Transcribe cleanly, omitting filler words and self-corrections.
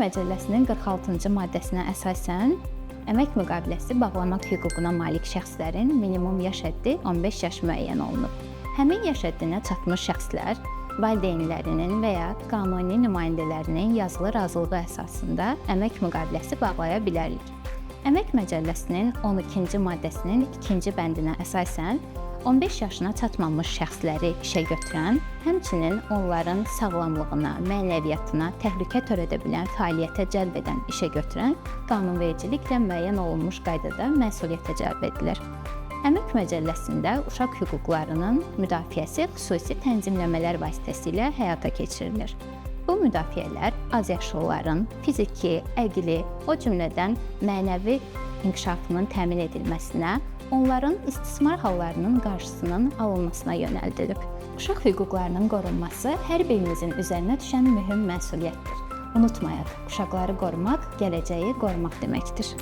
Məcəlləsinin 46-cı maddəsinə əsasən, əmək müqaviləsi bağlamaq hüququna malik şəxslərin minimum yaş həddi 15 yaş müəyyən olunub. Həmin yaş həddinə çatmış şəxslər valideynlərinin və ya qanuni nümayəndələrinin yazılı razılığı əsasında əmək müqaviləsi bağlaya bilərlər. Əmək Məcəlləsinin 12-ci maddəsinin 2-ci bəndinə əsasən 15 yaşına çatmamış şəxsləri işə götürən, həmçinin onların sağlamlığına, mənəviyyatına təhlükə törədə bilən fəaliyyətə cəlb edən işə götürən qanunvericiliklə müəyyən olunmuş qaydada məsuliyyətə cəlb edilir. Əmək Məcəlləsində uşaq hüquqlarının müdafiəsi xüsusi tənzimləmələr vasitəsilə həyata keçirilir. Bu müdafiələr azyaşlıların fiziki, əqli, o cümlədən mənəvi inkişafının təmin edilməsinə, onların istismar hallarının qarşısının alınmasına yönəldilib. Uşaq hüquqlarının qorunması hər birimizin üzərinə düşən mühüm məsuliyyətdir. Unutmayaq, uşaqları qorumaq gələcəyi qorumaq deməkdir.